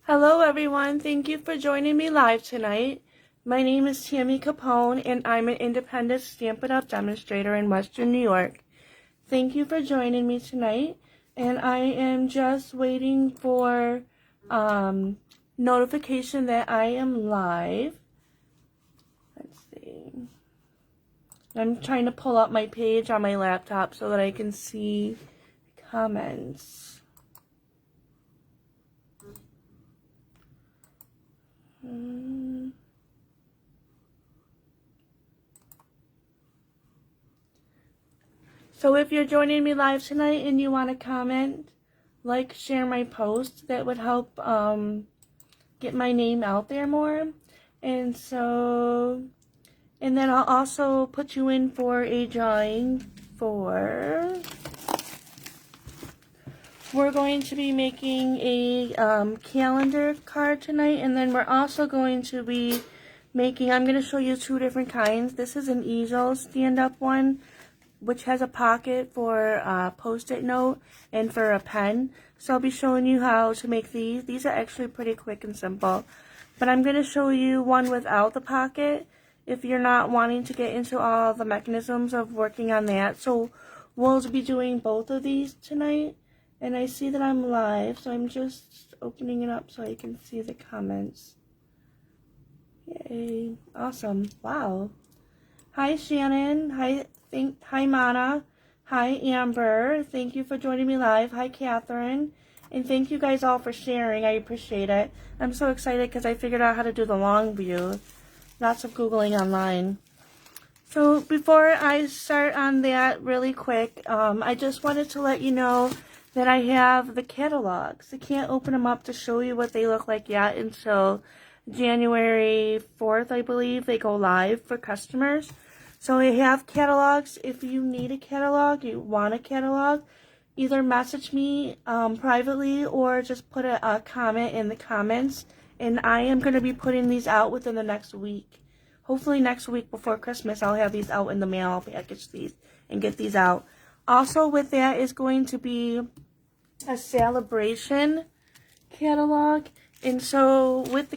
Hello everyone, thank you for joining me live tonight. My name is Tammy Capone and I'm an independent Stamp It Up demonstrator in Western New York. Thank you for joining me tonight, and I am just waiting for notification that I am live. Let's see. I'm trying to pull up my page on my laptop so that I can see comments. So if you're joining me live tonight and you want to comment, like, share my post, that would help get my name out there more. And then I'll also put you in for a drawing for... We're going to be making a calendar card tonight, and then we're also going to be making, I'm going to show you two different kinds. This is an Easel stand-up one, which has a pocket for a post-it note and for a pen. So I'll be showing you how to make these. These are actually pretty quick and simple. But I'm going to show you one without the pocket if you're not wanting to get into all the mechanisms of working on that. So we'll be doing both of these tonight. And I see that I'm live, so I'm just opening it up so I can see the comments. Yay. Awesome. Wow. Hi, Shannon. Hi, Mana. Hi, Amber. Thank you for joining me live. Hi, Catherine. And thank you guys all for sharing. I appreciate it. I'm so excited because I figured out how to do the long view. Lots of Googling online. So before I start on that really quick, I just wanted to let you know that I have the catalogs. I can't open them up to show you what they look like yet until January 4th, I believe. They go live for customers. So I have catalogs. If you need a catalog, you want a catalog, either message me privately or just put a comment in the comments. And I am going to be putting these out within the next week. Hopefully next week before Christmas, I'll have these out in the mail. I'll package these and get these out. Also with that is going to be a celebration catalog. And so with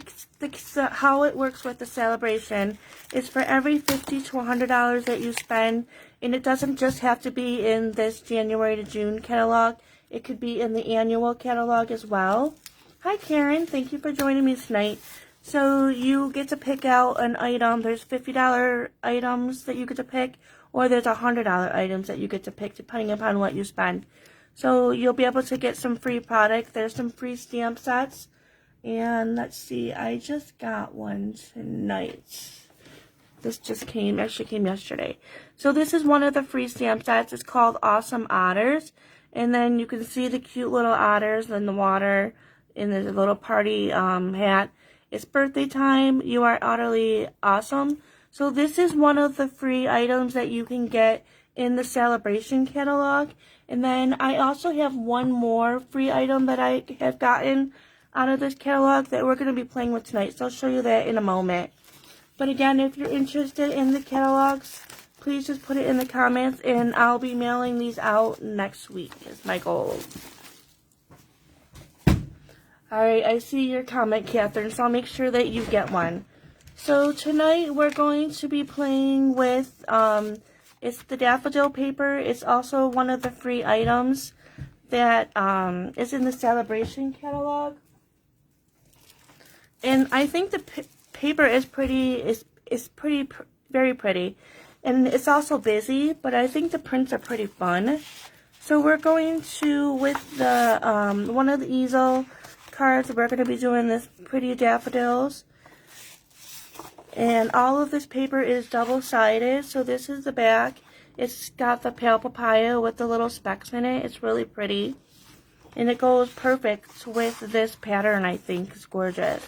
how it works with the celebration is for every $50 to $100 that you spend, and it doesn't just have to be in this January to June catalog. It could be in the annual catalog as well. Hi Karen, thank you for joining me tonight. So you get to pick out an item. There's $50 items that you get to pick, or there's $100 items that you get to pick depending upon what you spend. So you'll be able to get some free product. There's some free stamp sets. And let's see, I just got one tonight. This just actually came yesterday. So this is one of the free stamp sets. It's called Awesome Otters. And then you can see the cute little otters in the water. And there's a little party hat. It's birthday time. You are utterly awesome. So this is one of the free items that you can get in the celebration catalog. And then I also have one more free item that I have gotten out of this catalog that we're going to be playing with tonight. So I'll show you that in a moment. But again, if you're interested in the catalogs, please just put it in the comments, and I'll be mailing these out next week is my goal. Alright, I see your comment, Catherine, so I'll make sure that you get one. So tonight we're going to be playing with, it's the Daffodil Paper. It's also one of the free items that is in the celebration catalog. And I think the paper is very pretty. And it's also busy, but I think the prints are pretty fun. So we're going to, with the one of the Easel cards, we're going to be doing this pretty daffodils. And all of this paper is double-sided. So this is the back. It's got the pale papaya with the little specks in it. It's really pretty. And it goes perfect with this pattern, I think. It's gorgeous.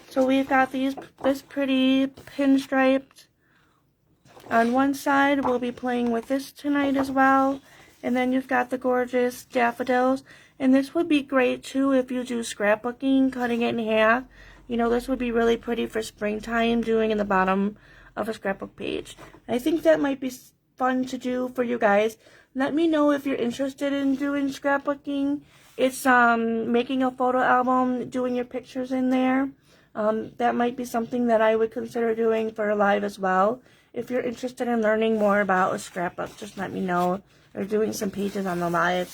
So we've got this pretty pinstriped on one side. We'll be playing with this tonight as well. And then you've got the gorgeous daffodils. And this would be great too if you do scrapbooking, cutting it in half. You know, this would be really pretty for springtime, doing in the bottom of a scrapbook page. I think that might be fun to do for you guys. Let me know if you're interested in doing scrapbooking It's making a photo album, doing your pictures in there. That might be something that I would consider doing for a live as well. If you're interested in learning more about a scrapbook, just let me know. Or doing some pages on the live.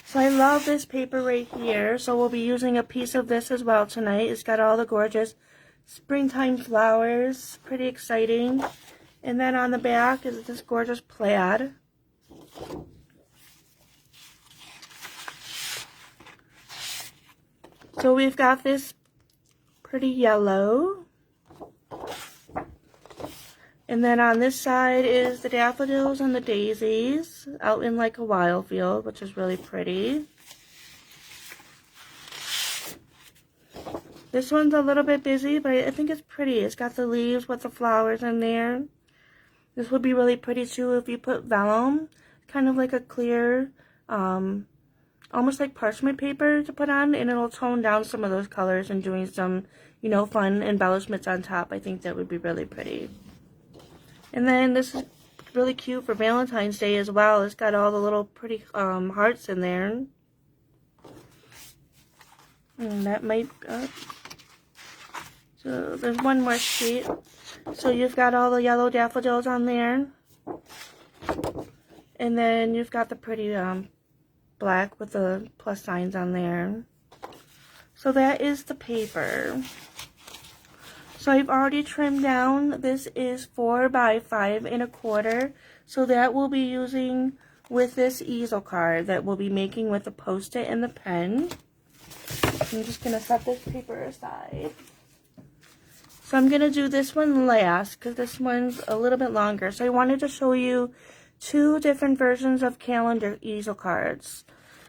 So I love this paper right here. So we'll be using a piece of this as well tonight. It's got all the gorgeous springtime flowers. Pretty exciting. And then on the back is this gorgeous plaid. So we've got this pretty yellow. And then on this side is the daffodils and the daisies out in like a wild field, which is really pretty. This one's a little bit busy, but I think it's pretty. It's got the leaves with the flowers in there. This would be really pretty too if you put vellum, kind of like a clear, almost like parchment paper to put on, and it'll tone down some of those colors and doing some, you know, fun embellishments on top. I think that would be really pretty. And then this is really cute for Valentine's Day as well. It's got all the little pretty hearts in there. And that might, so there's one more sheet. So you've got all the yellow daffodils on there. And then you've got the pretty black with the plus signs on there. So that is the paper. So I've already trimmed down. This is 4 by 5 1/4. So that we'll be using with this easel card that we'll be making with the post-it and the pen. I'm just going to set this paper aside. So I'm going to do this one last because this one's a little bit longer. So I wanted to show you 2 different versions of calendar easel cards.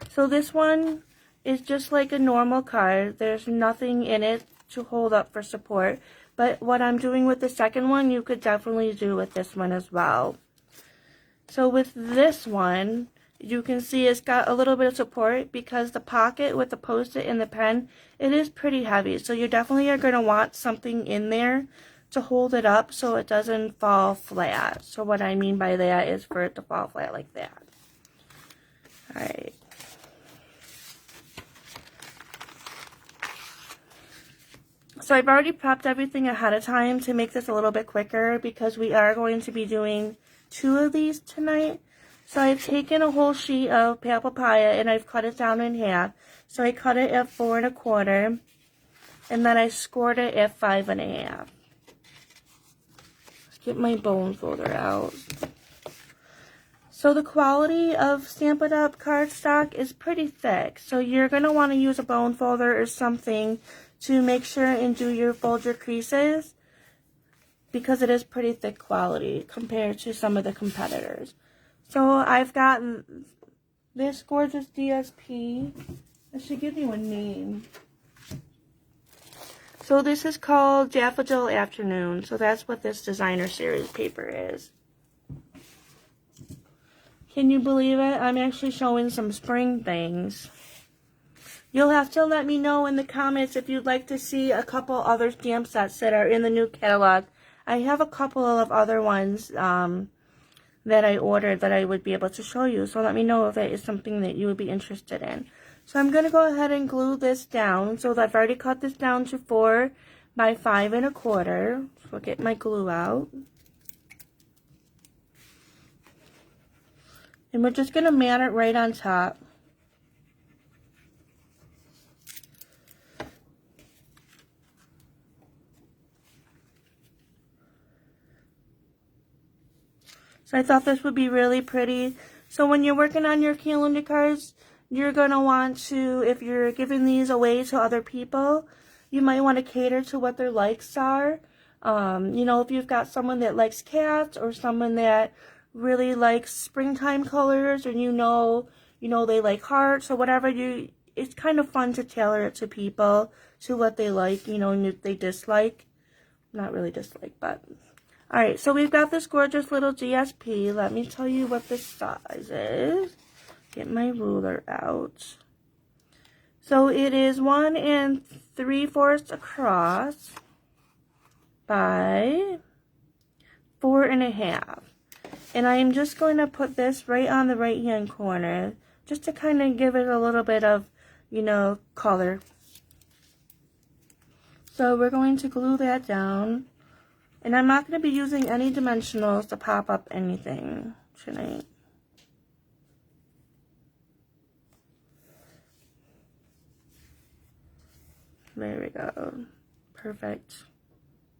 So this one is just like a normal card. There's nothing in it to hold up for support. But what I'm doing with the second one, you could definitely do with this one as well. So with this one, you can see it's got a little bit of support because the pocket with the post-it and the pen, it is pretty heavy. So you definitely are going to want something in there to hold it up so it doesn't fall flat. So what I mean by that is for it to fall flat like that. Alright. So I've already prepped everything ahead of time to make this a little bit quicker because we are going to be doing 2 of these tonight. So I've taken a whole sheet of pale papaya and I've cut it down in half. So I cut it at 4 1/4 and then I scored it at 5 1/2. Let's get my bone folder out. So the quality of Stampin' Up! Cardstock is pretty thick. So you're going to want to use a bone folder or something to make sure and fold your creases because it is pretty thick quality compared to some of the competitors. So I've got this gorgeous DSP. I should give you a name. So this is called Daffodil Afternoon. So that's what this designer series paper is. Can you believe it? I'm actually showing some spring things. You'll have to let me know in the comments if you'd like to see a couple other stamp sets that are in the new catalog. I have a couple of other ones that I ordered that I would be able to show you. So let me know if it is something that you would be interested in. So I'm going to go ahead and glue this down. So I've already cut this down to 4 by 5 1/4. So I'll get my glue out. And we're just going to mat it right on top. So I thought this would be really pretty. So when you're working on your calendar cards, you're going to want to, if you're giving these away to other people, you might want to cater to what their likes are. You know, if you've got someone that likes cats or someone that really likes springtime colors, or you know they like hearts or whatever, it's kind of fun to tailor it to people, to what they like, you know, and if they dislike. Not really dislike, but... Alright, so we've got this gorgeous little GSP. Let me tell you what this size is. Get my ruler out. So it is 1 3/4 across by 4 1/2. And I am just going to put this right on the right hand corner just to kind of give it a little bit of, you know, color. So we're going to glue that down. And I'm not going to be using any dimensionals to pop up anything tonight. There we go. Perfect.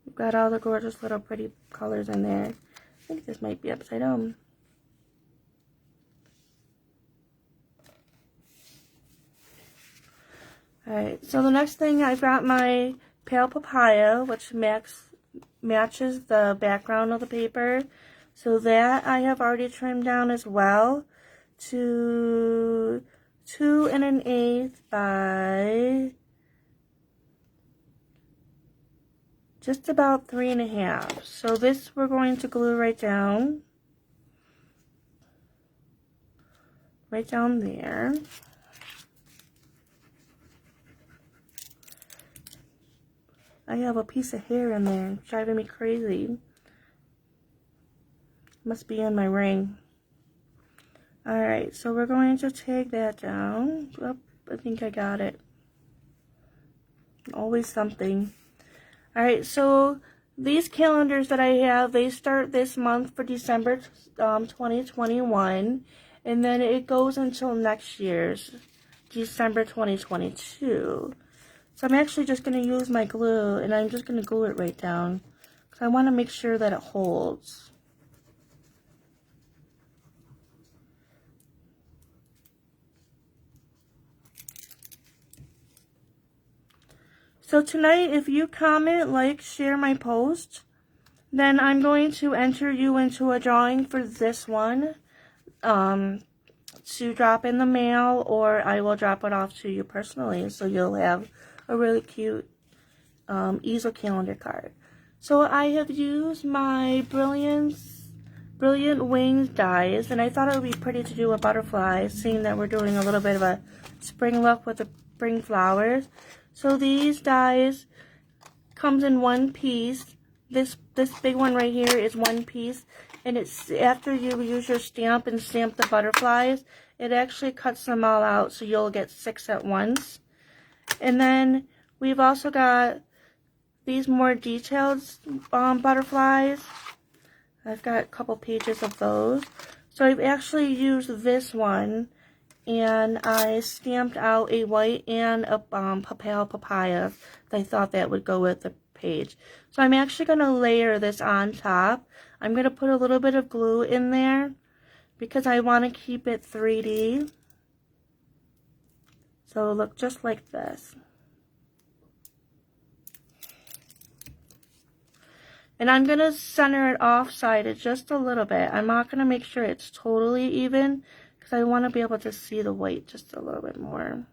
We've got all the gorgeous little pretty colors in there. I think this might be upside down. Alright, so the next thing, I've got my pale papaya, which matches the background of the paper. So that I have already trimmed down as well to 2 1/8 by just about 3 1/2. So this we're going to glue right down there. I have a piece of hair in there. It's driving me crazy. Must be in my ring. Alright, so we're going to take that down. Oh, I think I got it. Always something. Alright, so these calendars that I have, they start this month for December 2021. And then it goes until next year's, December 2022. So I'm actually just going to use my glue, and I'm just going to glue it right down, because I want to make sure that it holds. So tonight, if you comment, like, share my post, then I'm going to enter you into a drawing for this one to drop in the mail, or I will drop it off to you personally, so you'll have a really cute easel calendar card. So I have used my Brilliant Wings dies, and I thought it would be pretty to do a butterfly, seeing that we're doing a little bit of a spring look with the spring flowers. So these dies comes in one piece. This big one right here is one piece, and it's after you use your stamp and stamp the butterflies, it actually cuts them all out, so you'll get 6 at once. And then we've also got these more detailed butterflies. I've got a couple pages of those. So I've actually used this one, and I stamped out a white and a pale papaya. I thought that would go with the page. So I'm actually going to layer this on top. I'm going to put a little bit of glue in there because I want to keep it 3D. So it'll look just like this. And I'm going to center it off-sided just a little bit. I'm not going to make sure it's totally even because I want to be able to see the white just a little bit more.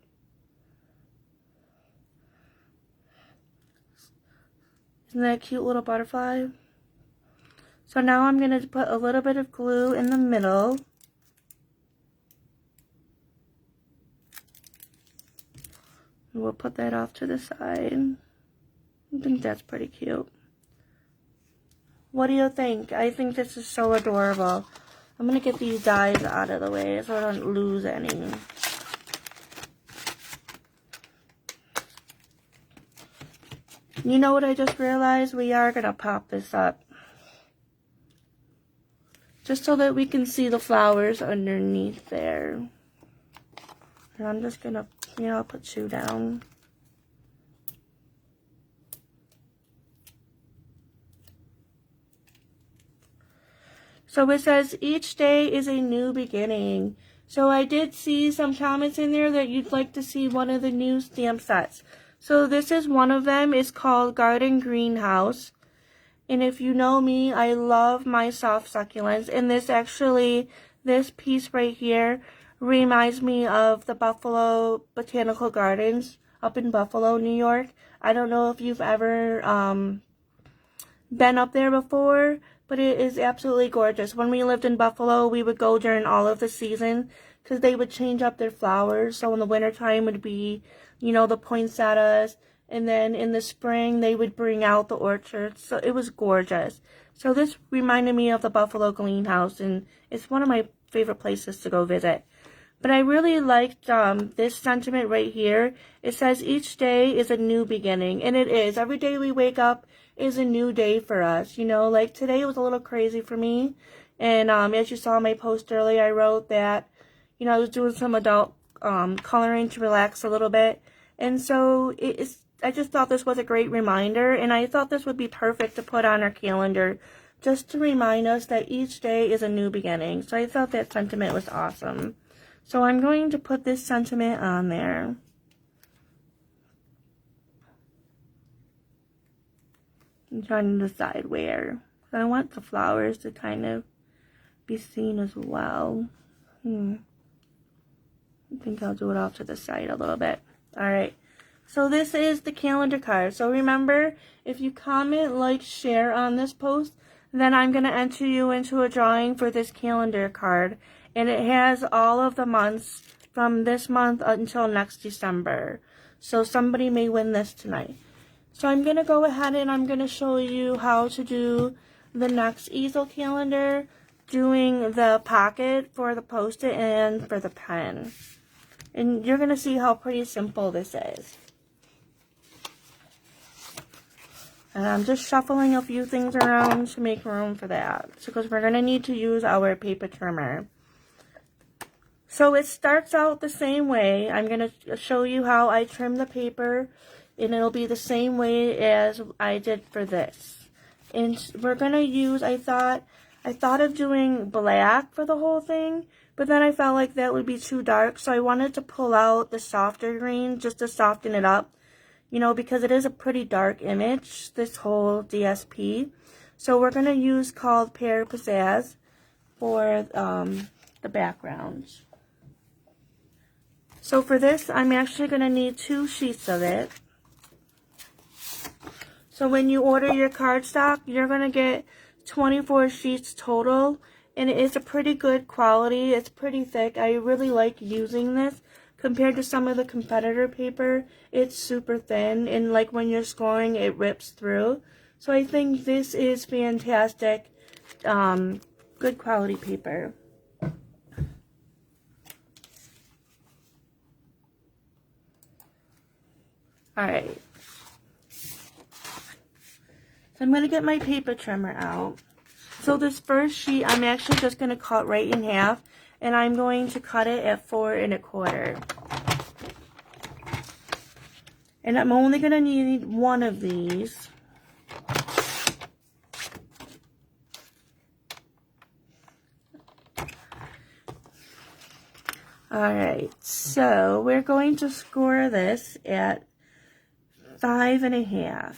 Isn't that a cute little butterfly? So now I'm going to put a little bit of glue in the middle. And we'll put that off to the side. I think that's pretty cute. What do you think? I think this is so adorable. I'm going to get these dies out of the way so I don't lose any. You know what I just realized? We are going to pop this up. Just so that we can see the flowers underneath there. And I'm just going to, I'll put 2 down. So it says, each day is a new beginning. So I did see some comments in there that you'd like to see one of the new stamp sets. So this is one of them. It's called Garden Greenhouse. And if you know me, I love my soft succulents. And this piece right here reminds me of the Buffalo Botanical Gardens up in Buffalo, New York. I don't know if you've ever been up there before, but it is absolutely gorgeous. When we lived in Buffalo, we would go during all of the season because they would change up their flowers. So in the wintertime would be, the poinsettias. And then in the spring, they would bring out the orchards. So it was gorgeous. So this reminded me of the Buffalo Greenhouse, and it's one of my favorite places to go visit. But I really liked this sentiment right here. It says each day is a new beginning, and it is. Every day we wake up is a new day for us. You know, like today was a little crazy for me. And as you saw in my post earlier, I wrote that, you know, I was doing some adult coloring to relax a little bit. And so I just thought this was a great reminder, and I thought this would be perfect to put on our calendar just to remind us that each day is a new beginning. So I thought that sentiment was awesome. So I'm going to put this sentiment on there. I'm trying to decide where. I want the flowers to kind of be seen as well. I think I'll do it off to the side a little bit. Alright. So this is the calendar card. So remember, if you comment, like, share on this post, then I'm going to enter you into a drawing for this calendar card. And it has all of the months from this month until next December. So somebody may win this tonight. So I'm going to go ahead and I'm going to show you how to do the next easel calendar, doing the pocket for the post-it and for the pen. And you're going to see how pretty simple this is. And I'm just shuffling a few things around to make room for that. Because we're going to need to use our paper trimmer. So it starts out the same way. I'm going to show you how I trim the paper. And it'll be the same way as I did for this. And we're going to use, I thought of doing black for the whole thing. But then I felt like that would be too dark. So I wanted to pull out the softer green just to soften it up. You know, because it is a pretty dark image, this whole DSP. So we're going to use called Pear Pizzazz for the background. So for this, I'm actually going to need 2 sheets of it. So when you order your cardstock, you're going to get 24 sheets total. And it is a pretty good quality. It's pretty thick. I really like using this. Compared to some of the competitor paper, it's super thin. And like when you're scoring, it rips through. So I think this is fantastic. Good quality paper. Alright. So I'm going to get my paper trimmer out. So this first sheet, I'm actually just going to cut right in half. And I'm going to cut it at 4 1/4. And I'm only going to need one of these. Alright, so we're going to score this at 5 1/2.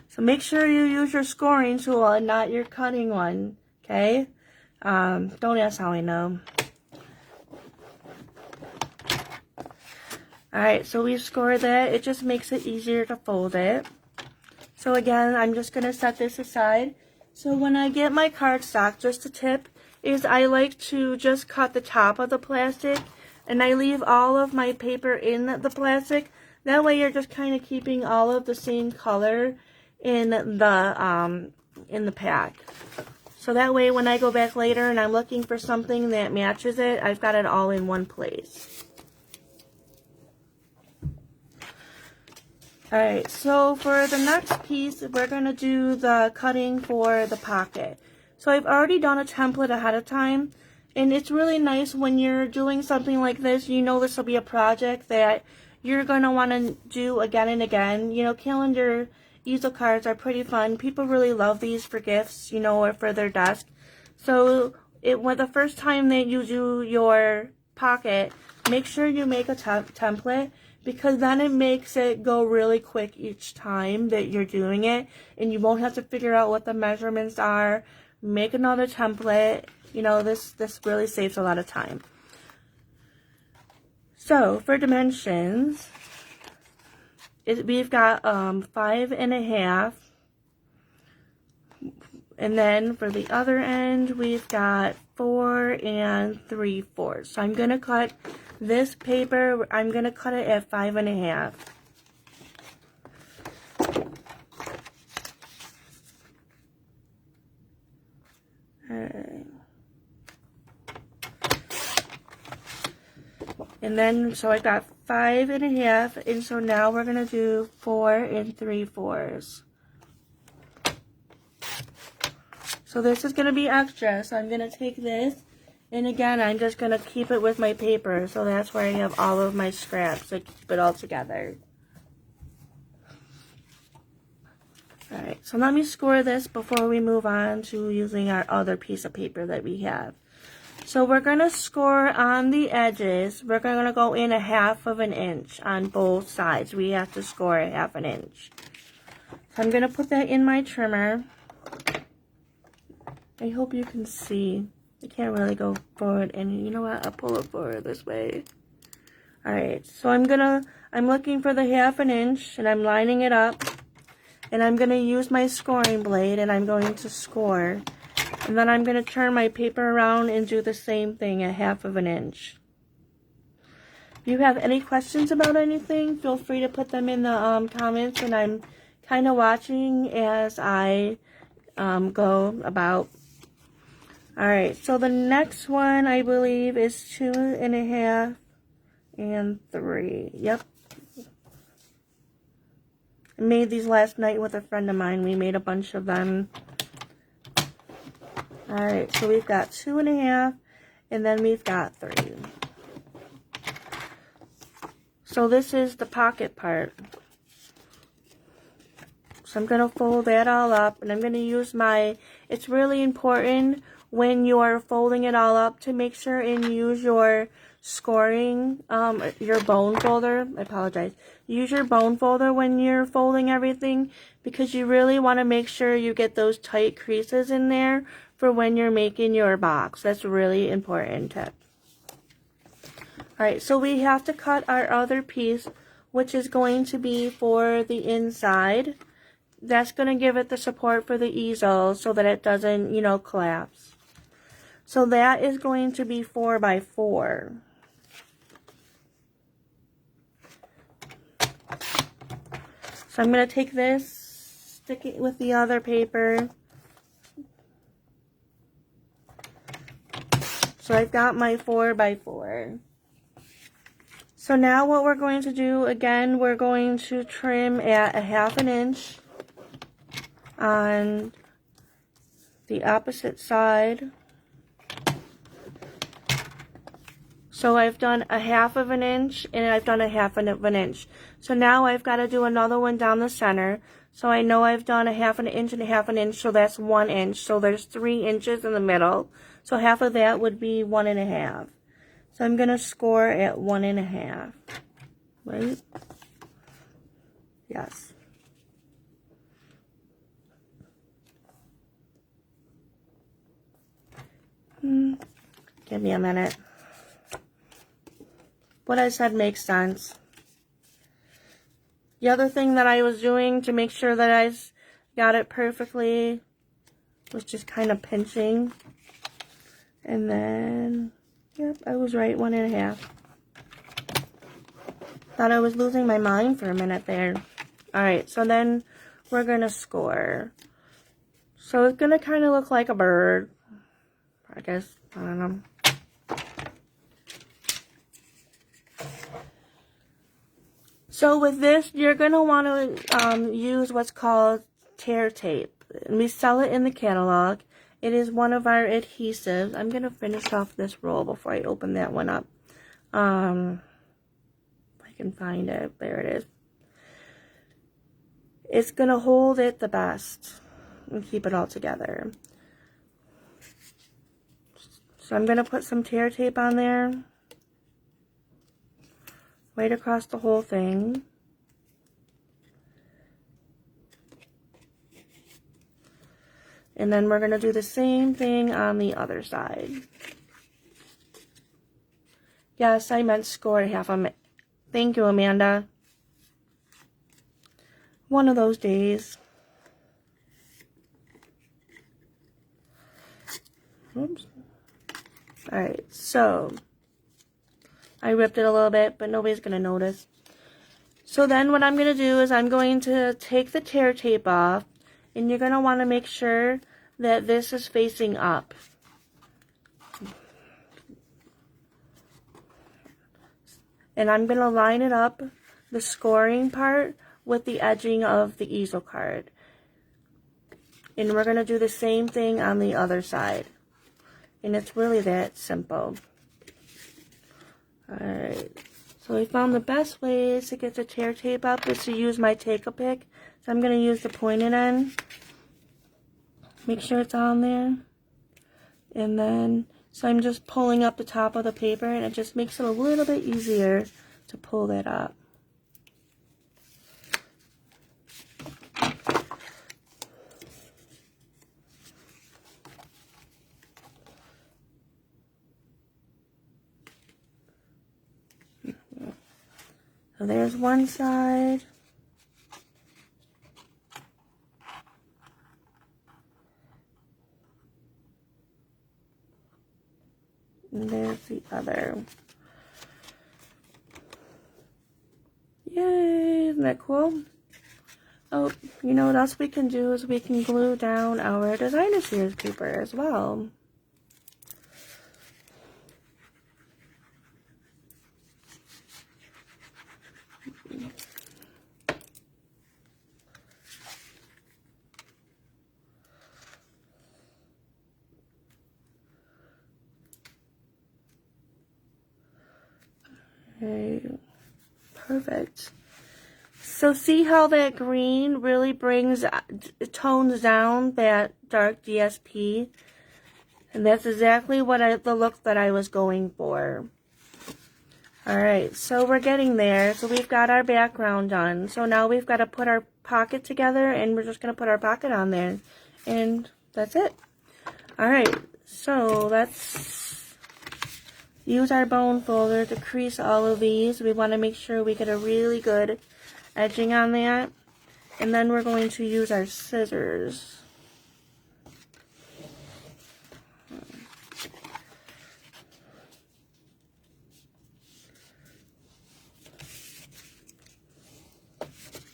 So make sure you use your scoring tool and not your cutting one, okay? Don't ask how I know. Alright, so we've scored that. It just makes it easier to fold it. So again, I'm just going to set this aside. So when I get my cardstock, just a tip is I like to just cut the top of the plastic. And I leave all of my paper in the plastic. That way you're just kind of keeping all of the same color in the pack. So that way when I go back later and I'm looking for something that matches it, I've got it all in one place. Alright, so for the next piece, we're going to do the cutting for the pocket. So I've already done a template ahead of time, and it's really nice when you're doing something like this. You know this will be a project that you're going to want to do again and again. You know, calendar easel cards are pretty fun. People really love these for gifts, you know, or for their desk. So when the first time that you do your pocket, make sure you make a template, because then it makes it go really quick each time that you're doing it, and you won't have to figure out what the measurements are. Make another template. You know, this really saves a lot of time. So for dimensions, we've got 5 1/2, and then for the other end we've got 4 3/4. So I'm gonna cut this paper. I'm gonna cut it at 5 1/2. Alright. And then, so I got 5 1/2, and so now we're going to do 4 3/4. So this is going to be extra, so I'm going to take this, and again, I'm just going to keep it with my paper, so that's where I have all of my scraps to keep it all together. Alright, so let me score this before we move on to using our other piece of paper that we have. So we're going to score on the edges. We're going to go in 1/2 inch on both sides. We have to score 1/2 inch. So I'm going to put that in my trimmer. I hope you can see. I can't really go forward, and you know what? I'll pull it forward this way. Alright, so I'm looking for the 1/2 inch, and I'm lining it up. And I'm going to use my scoring blade, and I'm going to score. And then I'm going to turn my paper around and do the same thing, 1/2 inch. If you have any questions about anything, feel free to put them in the comments, and I'm kind of watching as I go about. Alright, so the next one I believe is 2 1/2 and 3. Yep. I made these last night with a friend of mine. We made a bunch of them. Alright, so we've got 2 1/2, and then we've got 3. So this is the pocket part. So I'm going to fold that all up, and I'm going to use it's really important when you are folding it all up to make sure and use your scoring, your bone folder. I apologize. Use your bone folder when you're folding everything, because you really want to make sure you get those tight creases in there for when you're making your box. That's a really important tip. Alright, so we have to cut our other piece, which is going to be for the inside. That's going to give it the support for the easel so that it doesn't, collapse. So that is going to be 4 by 4. So I'm going to take this, stick it with the other paper. So I've got my 4 by 4. So now what we're going to do, again, we're going to trim at 1/2 inch on the opposite side. So I've done 1/2 inch, and I've done 1/2 inch. So now I've got to do another one down the center. So I know I've done 1/2 inch and 1/2 inch, so that's 1 inch. So there's 3 inches in the middle. So half of that would be 1 1/2. So I'm going to score at 1 1/2. Right? Yes. Give me a minute. What I said makes sense. The other thing that I was doing to make sure that I got it perfectly was just kind of pinching. And then, yep, I was right, 1 1/2. Thought I was losing my mind for a minute there. Alright, so then we're going to score. So it's going to kind of look like a bird. I guess, I don't know. So with this, you're going to want to use what's called tear tape. And we sell it in the catalog. It is one of our adhesives. I'm going to finish off this roll before I open that one up. If I can find it. There it is. It's going to hold it the best and keep it all together. So I'm going to put some tear tape on there. Right across the whole thing. And then we're going to do the same thing on the other side. Yes, I meant score 1/2. Thank you, Amanda. One of those days. Oops. Alright, so I ripped it a little bit, but nobody's going to notice. So then what I'm going to do is I'm going to take the tear tape off, and you're going to want to make sure that this is facing up. And I'm going to line it up, the scoring part, with the edging of the easel card. And we're going to do the same thing on the other side. And it's really that simple. Alright. So we found the best ways to get the tear tape up is to use my take-a-pick. So I'm going to use the pointed end. Make sure it's on there. And then, so I'm just pulling up the top of the paper, and it just makes it a little bit easier to pull that up. So there's one side. And there's the other. Yay, isn't that cool? Oh, you know what else we can do is we can glue down our designer series paper as well. Okay, perfect. So see how that green really tones down that dark DSP? And that's exactly what the look that I was going for. Alright, so we're getting there. So we've got our background done. So now we've got to put our pocket together, and we're just going to put our pocket on there. And that's it. Alright, so let's use our bone folder to crease all of these. We want to make sure we get a really good edging on that. And then we're going to use our scissors.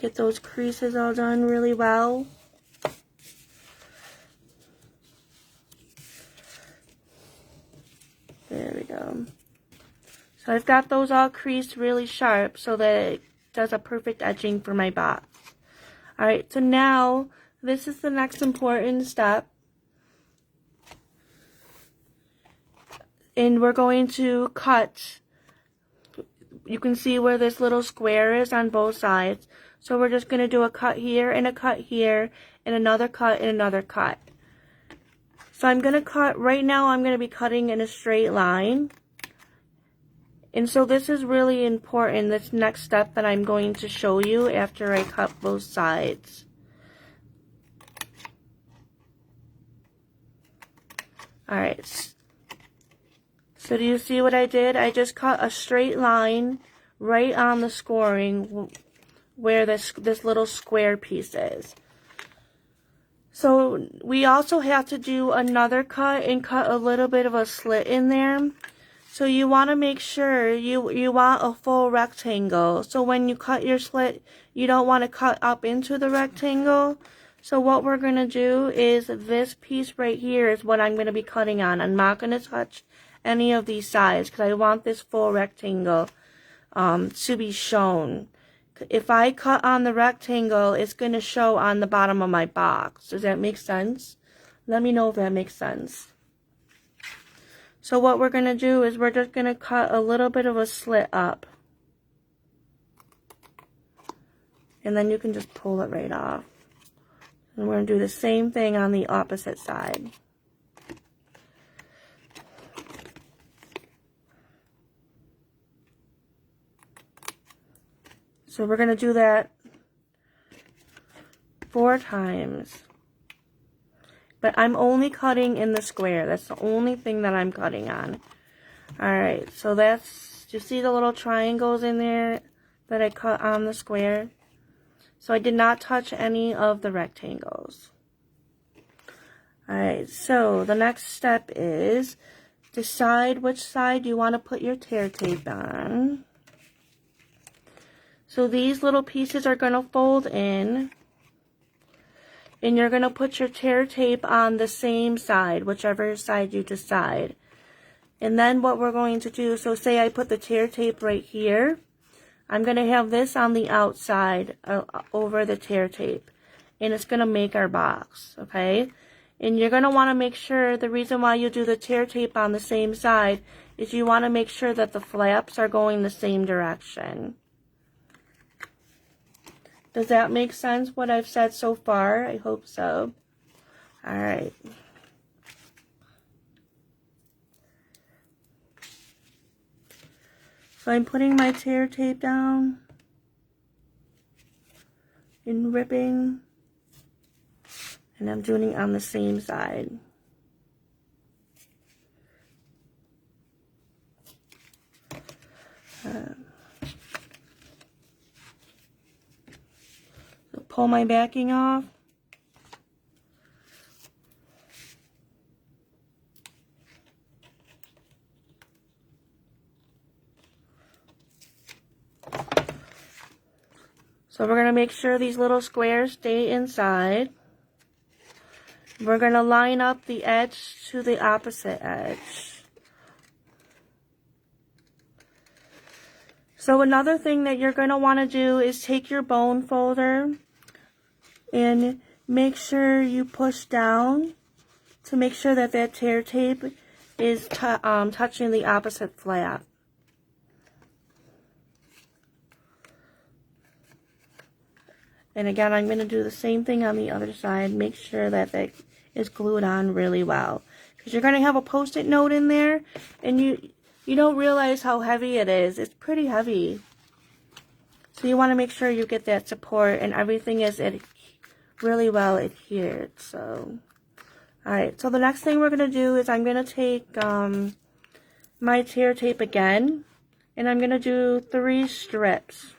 Get those creases all done really well. There we go. So I've got those all creased really sharp so that it does a perfect edging for my box. Alright, so now this is the next important step. And we're going to cut. You can see where this little square is on both sides. So we're just going to do a cut here and a cut here and another cut and another cut. So I'm going to cut, right now I'm going to be cutting in a straight line. And so this is really important, this next step that I'm going to show you after I cut both sides. Alright. So do you see what I did? I just cut a straight line right on the scoring where this little square piece is. So we also have to do another cut and cut a little bit of a slit in there. So you want to make sure you want a full rectangle. So when you cut your slit, you don't want to cut up into the rectangle. So what we're going to do is this piece right here is what I'm going to be cutting on. I'm not going to touch any of these sides because I want this full rectangle to be shown. If I cut on the rectangle, it's going to show on the bottom of my box. Does that make sense? Let me know if that makes sense. So what we're going to do is we're just going to cut a little bit of a slit up. And then you can just pull it right off. And we're going to do the same thing on the opposite side. So we're going to do that 4 times. But I'm only cutting in the square. That's the only thing that I'm cutting on. Alright, so that's, do you see the little triangles in there that I cut on the square? So I did not touch any of the rectangles. Alright, so the next step is decide which side you want to put your tear tape on. So these little pieces are going to fold in. And you're going to put your tear tape on the same side, whichever side you decide. And then what we're going to do, so say I put the tear tape right here. I'm going to have this on the outside over the tear tape. And it's going to make our box, okay? And you're going to want to make sure, the reason why you do the tear tape on the same side is you want to make sure that the flaps are going the same direction. Does that make sense, what I've said so far? I hope so. Alright. So I'm putting my tear tape down and ripping, and I'm doing it on the same side. So pull my backing off. So we're going to make sure these little squares stay inside. We're going to line up the edge to the opposite edge. So another thing that you're going to want to do is take your bone folder and make sure you push down to make sure that that tear tape is touching the opposite flap. And again, I'm going to do the same thing on the other side. Make sure that that is glued on really well. Because you're going to have a Post-it note in there. And you don't realize how heavy it is. It's pretty heavy. So you want to make sure you get that support. And everything is really well adhered. So, alright. So the next thing we're going to do is I'm going to take my tear tape again. And I'm going to do 3 strips.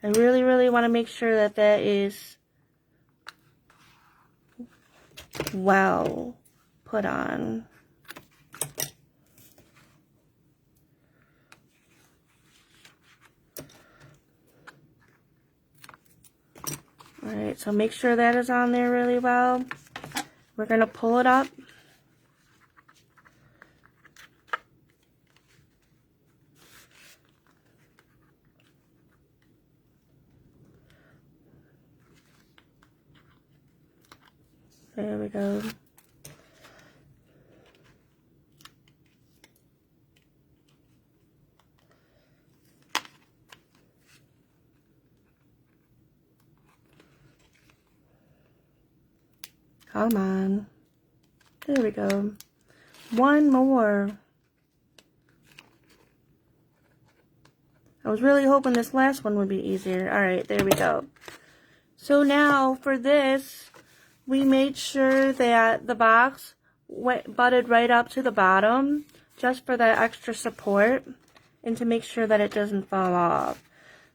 I really, really want to make sure that that is well put on. Alright, so make sure that is on there really well. We're going to pull it up. There we go. Come on. There we go. One more. I was really hoping this last one would be easier. Alright, there we go. So now for this, we made sure that the box butted right up to the bottom, just for that extra support, and to make sure that it doesn't fall off.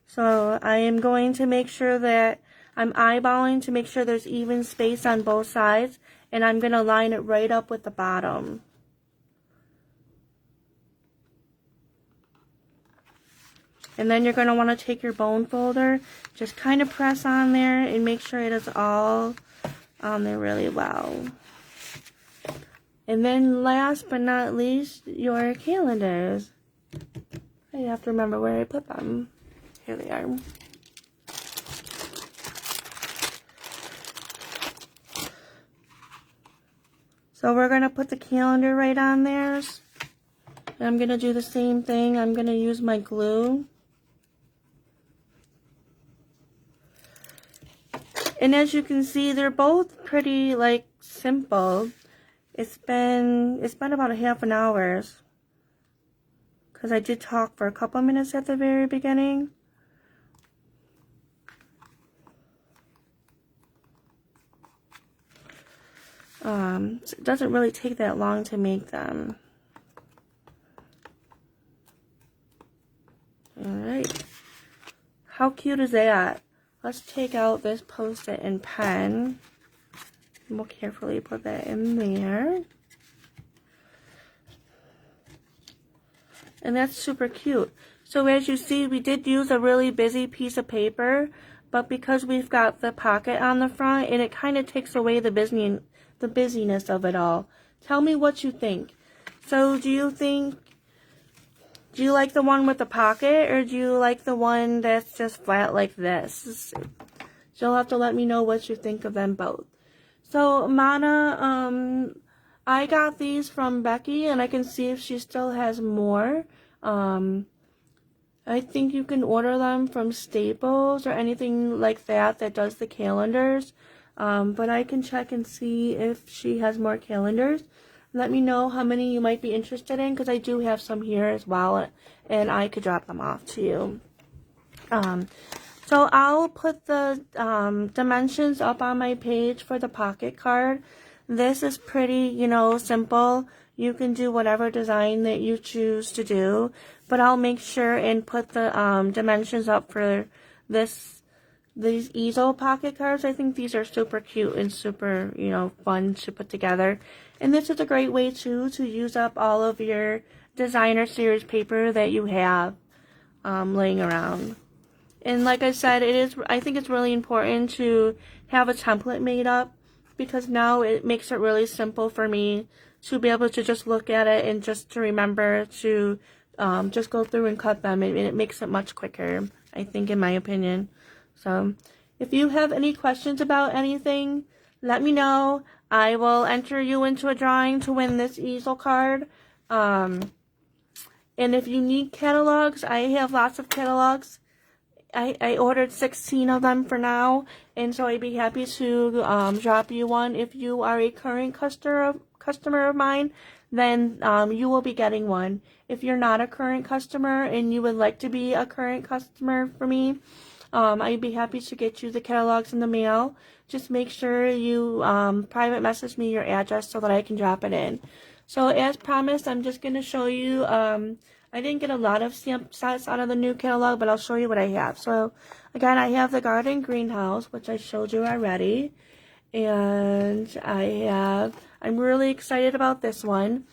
So I am going to make sure that I'm eyeballing to make sure there's even space on both sides, and I'm going to line it right up with the bottom. And then you're going to want to take your bone folder, just kind of press on there and make sure it is all on there really well. And then last but not least, your calendars. I have to remember where I put them. Here they are. So we're going to put the calendar right on there. And I'm going to do the same thing. I'm going to use my glue. And as you can see, they're both pretty, like, simple. It's been about a half an hour. Because I did talk for a couple minutes at the very beginning. So it doesn't really take that long to make them. Alright. How cute is that? Let's take out this Post-it and pen. And we'll carefully put that in there. And that's super cute. So as you see, we did use a really busy piece of paper, but because we've got the pocket on the front, and it kind of takes away the the busyness of it all. Tell me what you think. So do you like the one with the pocket, or do you like the one that's just flat like this? So you'll have to let me know what you think of them both. So Mana, I got these from Becky, and I can see if she still has more. I think you can order them from Staples or anything like that does the calendars. But I can check and see if she has more calendars. Let me know how many you might be interested in, because I do have some here as well, and I could drop them off to you. So I'll put the dimensions up on my page for the pocket card. This is pretty, simple. You can do whatever design that you choose to do, but I'll make sure and put the dimensions up for these Easel pocket cards. I think these are super cute and super, fun to put together. And this is a great way, too, to use up all of your designer series paper that you have laying around. And like I said, I think it's really important to have a template made up, because now it makes it really simple for me to be able to just look at it and just to remember to just go through and cut them. And it makes it much quicker, I think, in my opinion. So if you have any questions about anything, let me know. I will enter you into a drawing to win this easel card. And if you need catalogs, I have lots of catalogs. I ordered 16 of them for now, and so I'd be happy to drop you one. If you are a current customer of mine, then you will be getting one. If you're not a current customer and you would like to be a current customer for me, I'd be happy to get you the catalogs in the mail. Just make sure you private message me your address so that I can drop it in. So as promised, I'm just going to show you, I didn't get a lot of stamp sets out of the new catalog, but I'll show you what I have. So again, I have the garden greenhouse, which I showed you already. And I'm really excited about this one.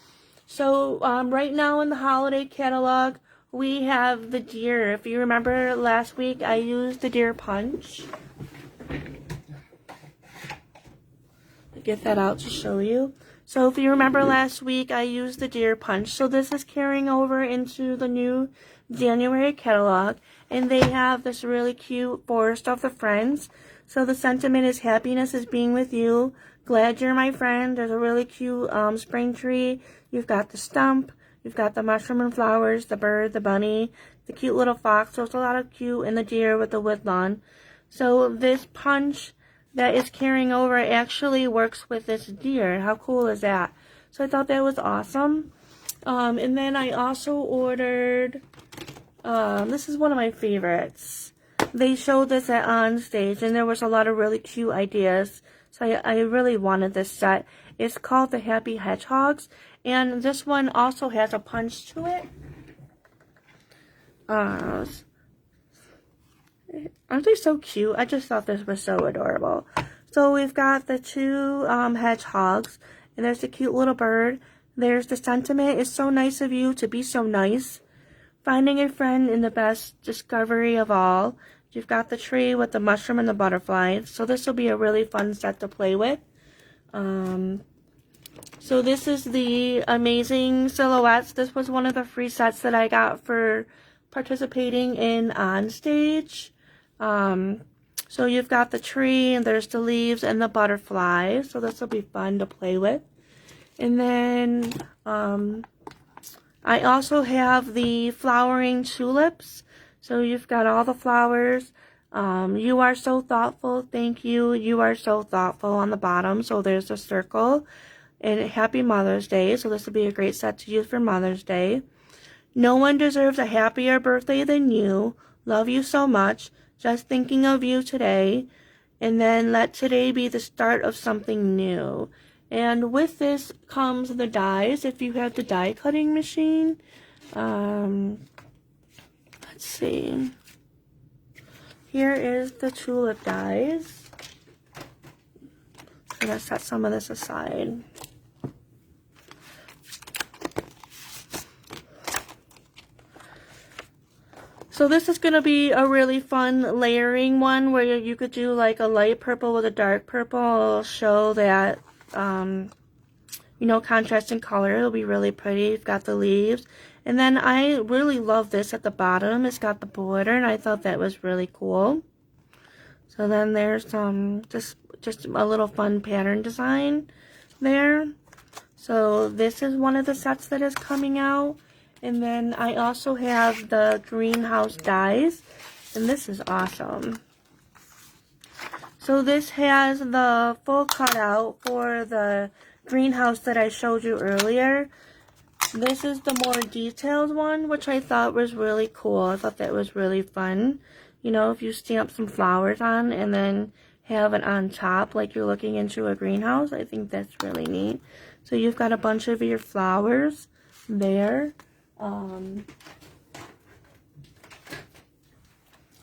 So right now in the holiday catalog, we have the deer. If you remember last week, I used the deer punch. I'll get that out to show you. So if you remember last week, I used the deer punch. So this is carrying over into the new January catalog. And they have this really cute Forest of the Friends. So the sentiment is, happiness is being with you. Glad you're my friend. There's a really cute spring tree. You've got the stump. You've got the mushroom and flowers, the bird, the bunny, the cute little fox. So it's a lot of cute, and the deer with the woodlawn. So this punch that is carrying over actually works with this deer. How cool is that? So I thought that was awesome. And then I also ordered, this is one of my favorites. They showed this at On Stage, and there was a lot of really cute ideas. So I really wanted this set. It's called the Happy Hedgehogs, and this one also has a punch to it. Aren't they so cute? I just thought this was so adorable. So we've got the two hedgehogs, and there's the cute little bird. There's the sentiment, it's so nice of you to be so nice. Finding a friend in the best discovery of all. You've got the tree with the mushroom and the butterflies. So this will be a really fun set to play with. So this is the amazing silhouettes. This was one of the free sets that I got for participating in On Stage. So you've got the tree, and there's the leaves and the butterflies. So this will be fun to play with. And then I also have the flowering tulips. So you've got all the flowers. You are so thoughtful. Thank you. You are so thoughtful on the bottom. So there's a circle. And Happy Mother's Day. So this will be a great set to use for Mother's Day. No one deserves a happier birthday than you. Love you so much. Just thinking of you today. And then let today be the start of something new. And with this comes the dies. If you have the die cutting machine. Let's see. Here is the tulip dies. I'm going to set some of this aside. So this is going to be a really fun layering one where you could do like a light purple with a dark purple. It'll show that you know, contrast in color. It'll be really pretty. You've got the leaves. And then I really love this at the bottom. It's got the border, and I thought that was really cool. So then there's just a little fun pattern design there. So this is one of the sets that is coming out. And then I also have the greenhouse dies, and this is awesome. So this has the full cutout for the greenhouse that I showed you earlier. This is the more detailed one, which I thought was really cool. I thought that was really fun. You know, if you stamp some flowers on and then have it on top like you're looking into a greenhouse, I think that's really neat. So you've got a bunch of your flowers there.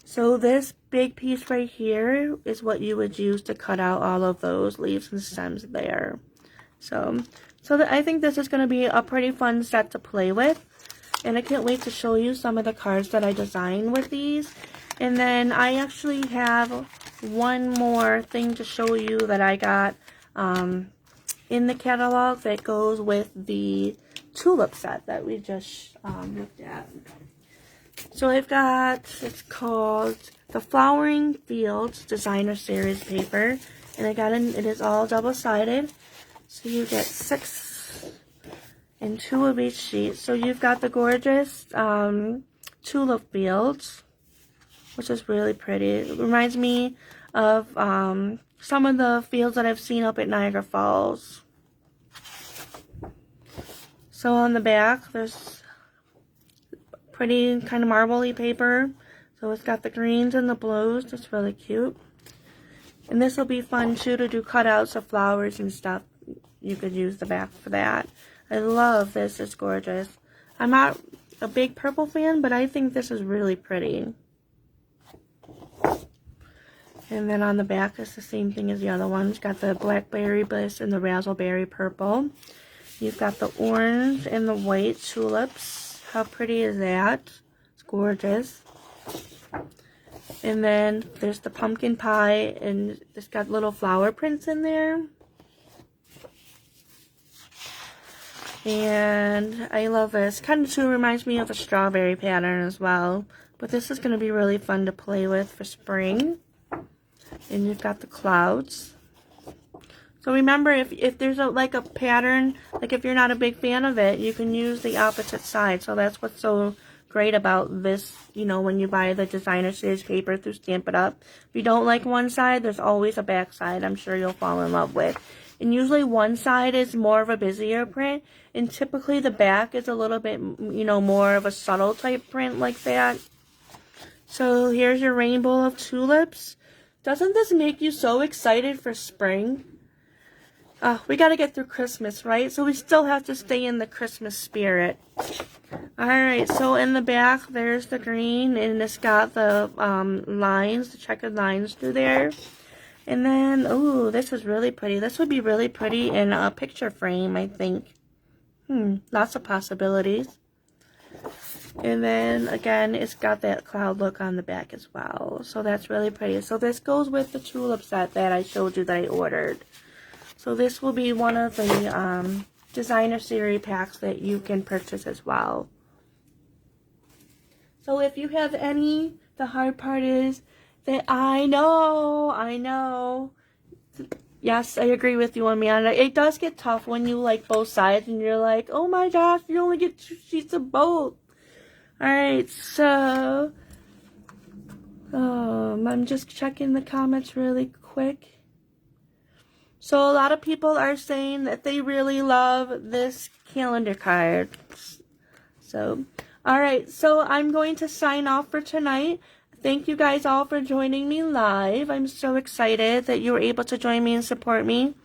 So this big piece right here is what you would use to cut out all of those leaves and stems there. So I think this is going to be a pretty fun set to play with. And I can't wait to show you some of the cards that I designed with these. And then I actually have one more thing to show you that I got in the catalog that goes with the tulip set that we just looked at. So I've got, it's called the Flowering Fields Designer Series paper. And I got it is all double-sided. So you get 6 and 2 of each sheet. So you've got the gorgeous tulip fields, which is really pretty. It reminds me of some of the fields that I've seen up at Niagara Falls. So on the back, there's pretty kind of marbly paper. So it's got the greens and the blues. That's really cute. And this will be fun too to do cutouts of flowers and stuff. You could use the back for that. I love this. It's gorgeous. I'm not a big purple fan, but I think this is really pretty. And then on the back is the same thing as the other ones. Got the blackberry bliss and the raspberry purple. You've got the orange and the white tulips. How pretty is that? It's gorgeous. And then there's the pumpkin pie, and it's got little flower prints in there. And I love this. Kind of too reminds me of a strawberry pattern as well. But this is going to be really fun to play with for spring. And you've got the clouds. So remember, if there's like a pattern, like if you're not a big fan of it, you can use the opposite side. So that's what's so great about this, you know, when you buy the designer series paper through Stamp It Up. If you don't like one side, there's always a back side I'm sure you'll fall in love with. And usually one side is more of a busier print, and typically the back is a little bit, you know, more of a subtle type print like that. So here's your rainbow of tulips. Doesn't this make you so excited for spring? We got to get through Christmas, right? So we still have to stay in the Christmas spirit. Alright, so in the back, there's the green, and it's got the lines, the checkered lines through there. And then, ooh, this is really pretty. This would be really pretty in a picture frame, I think. Lots of possibilities. And then, again, it's got that cloud look on the back as well. So that's really pretty. So this goes with the tulip set that I showed you that I ordered. So this will be one of the designer series packs that you can purchase as well. So if you have any, the hard part is that I know. Yes, I agree with you, Amanda. It does get tough when you like both sides and you're like, oh my gosh, you only get 2 sheets of both. Alright, so I'm just checking the comments really quick. So a lot of people are saying that they really love this calendar card. So, alright, so I'm going to sign off for tonight. Thank you guys all for joining me live. I'm so excited that you were able to join me and support me.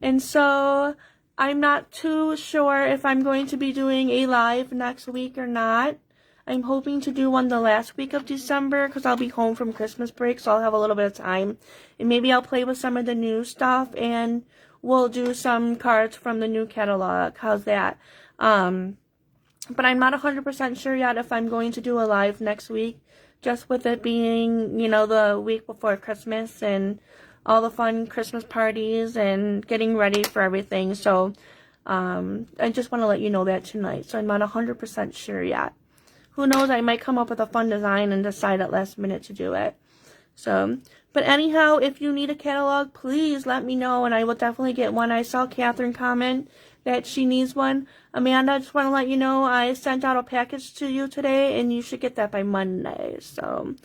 And so, I'm not too sure if I'm going to be doing a live next week or not. I'm hoping to do one the last week of December because I'll be home from Christmas break, so I'll have a little bit of time. And maybe I'll play with some of the new stuff and we'll do some cards from the new catalog. How's that? But I'm not 100% sure yet if I'm going to do a live next week, just with it being, you know, the week before Christmas and all the fun Christmas parties and getting ready for everything. So I just want to let you know that tonight. So I'm not 100% sure yet. Who knows, I might come up with a fun design and decide at last minute to do it. So, but anyhow, if you need a catalog, please let me know, and I will definitely get one. I saw Catherine comment that she needs one. Amanda, I just want to let you know I sent out a package to you today, and you should get that by Monday. So,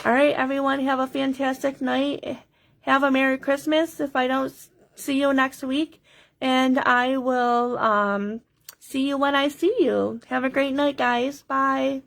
all right, everyone, have a fantastic night. Have a Merry Christmas if I don't see you next week, and I will see you when I see you. Have a great night, guys. Bye.